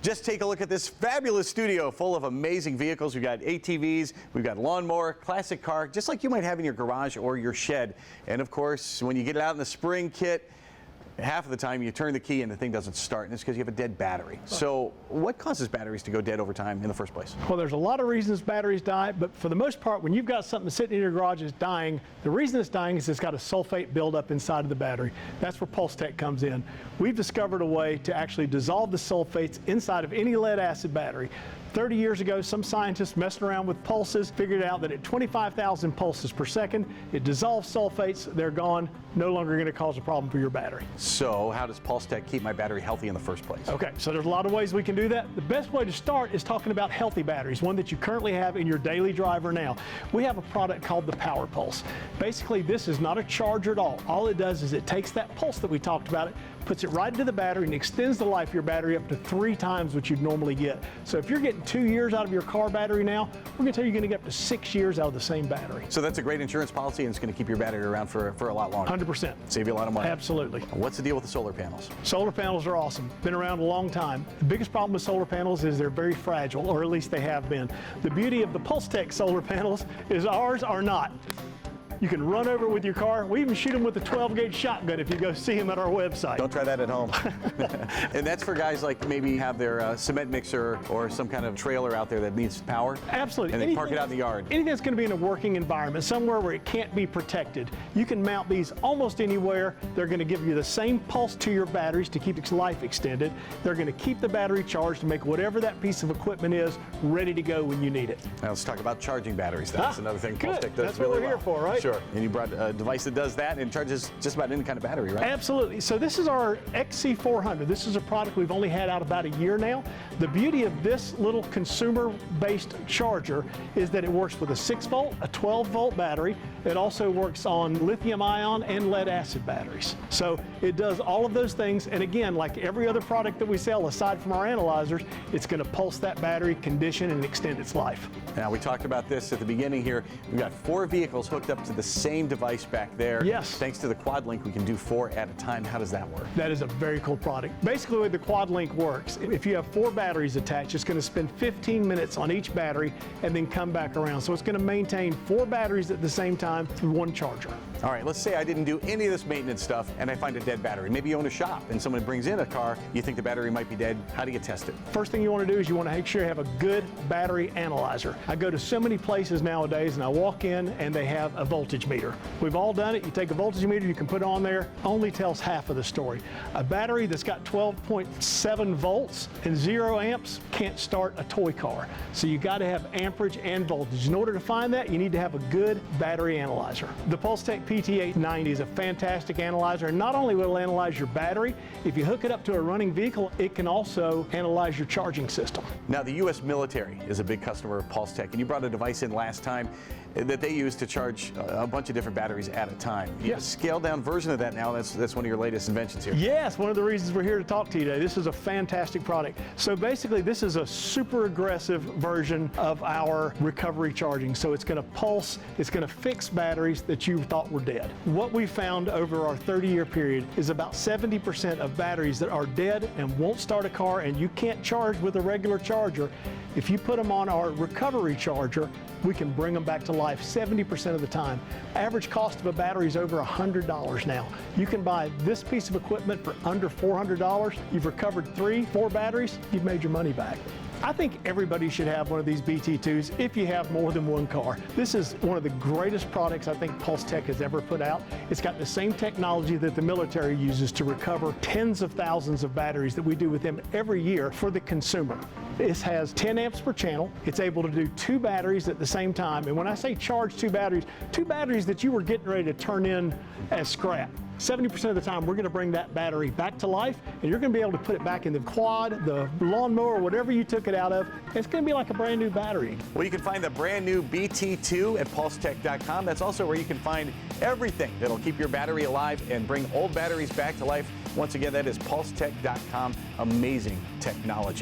Just take a look at this fabulous studio full of amazing vehicles. We've got ATVs, we've got lawnmower, classic car, just like you might have in your garage or your shed. And of course, when you get it out in the spring kit, half of the time you turn the key and the thing doesn't start, and it's because you have a dead battery. So what causes batteries to go dead over time in the first place? Well, there's a lot of reasons batteries die, but for the most part, when you've got something sitting in your garage that's dying, the reason it's dying is it's got a sulfate buildup inside of the battery. That's where PulseTech comes in. We've discovered a way to actually dissolve the sulfates inside of any lead acid battery. 30 years ago, some scientists messing around with pulses figured out that at 25,000 pulses per second, it dissolves sulfates, they're gone, no longer going to cause a problem for your battery. So how does PulseTech keep my battery healthy in the first place? Okay, so there's a lot of ways we can do that. The best way to start is talking about healthy batteries, one that you currently have in your daily driver now. We have a product called the Power Pulse. Basically, this is not a charger at all. All it does is it takes that pulse that we talked about, puts it right into the battery and extends the life of your battery up to 3 times what you'd normally get. So if you're getting 2 years out of your car battery now, we're going to tell you you're going to get up to 6 years out of the same battery. So that's a great insurance policy, and it's going to keep your battery around for a lot longer. 100%. Save you a lot of money. Absolutely. What's the deal with the solar panels? Solar panels are awesome. Been around a long time. The biggest problem with solar panels is they're very fragile, or at least they have been. The beauty of the PulseTech solar panels is ours are not. You can run over with your car. We even shoot them with a 12-gauge shotgun if you go see them at our website. Don't try that at home. And that's for guys like maybe have their cement mixer or some kind of trailer out there that needs power. Absolutely. And they park it out in the yard. Anything that's going to be in a working environment, somewhere where it can't be protected. You can mount these almost anywhere. They're going to give you the same pulse to your batteries to keep its life extended. They're going to keep the battery charged to make whatever that piece of equipment is ready to go when you need it. Now let's talk about charging batteries. That's another thing PulseTech does That's really what we're well. here for, right? Sure. And you brought a device that does that and charges just about any kind of battery, right? Absolutely. So this is our XC400. This is a product we've only had out about a year now. The beauty of this little consumer-based charger is that it works with a 6-volt, a 12-volt battery. It also works on lithium-ion and lead-acid batteries. So it does all of those things. And again, like every other product that we sell, aside from our analyzers, it's going to pulse that battery, condition, and extend its life. Now, we talked about this at the beginning here. We've got 4 vehicles hooked up to the same device back there. Yes. Thanks to the QuadLink, we can do 4 at a time. How does that work? That is a very cool product. Basically, the way the QuadLink works, if you have 4 batteries attached, it's going to spend 15 minutes on each battery and then come back around. So it's going to maintain 4 batteries at the same time through 1 charger. All right, let's say I didn't do any of this maintenance stuff and I find a dead battery. Maybe you own a shop and someone brings in a car, you think the battery might be dead. How do you test it? First thing you want to do is you want to make sure you have a good battery analyzer. I go to so many places nowadays and I walk in and they have a voltage meter. We've all done it. You take a voltage meter, you can put it on there, only tells half of the story. A battery that's got 12.7 volts and 0 amps can't start a toy car. So you got to have amperage and voltage. In order to find that, you need to have a good battery analyzer. The PulseTech PT890 is a fantastic analyzer, and not only will it analyze your battery, if you hook it up to a running vehicle, it can also analyze your charging system. Now, the U.S. military is a big customer of PulseTech, and you brought a device in last time that they use to charge a bunch of different batteries at a time. You have a scaled-down version of that now. That's one of your latest inventions here. Yes, one of the reasons we're here to talk to you today. This is a fantastic product. So basically, this is a super aggressive version of our recovery charging. So it's going to pulse, it's going to fix batteries that you thought were dead. What we found over our 30-year period is about 70% of batteries that are dead and won't start a car and you can't charge with a regular charger. If you put them on our recovery charger, we can bring them back to life 70% of the time. Average cost of a battery is over $100 now. You can buy this piece of equipment for under $400. You've recovered 3-4 batteries, you've made your money back. I think everybody should have one of these BT2s if you have more than one car. This is one of the greatest products I think PulseTech has ever put out. It's got the same technology that the military uses to recover tens of thousands of batteries that we do with them every year for the consumer. This has 10 amps per channel. It's able to do 2 batteries at the same time. And when I say charge 2 batteries that you were getting ready to turn in as scrap. 70% of the time, we're going to bring that battery back to life, and you're going to be able to put it back in the quad, the lawnmower, whatever you took it out of. It's going to be like a brand new battery. Well, you can find the brand new BT2 at PulseTech.com. That's also where you can find everything that'll keep your battery alive and bring old batteries back to life. Once again, that is PulseTech.com. Amazing technology.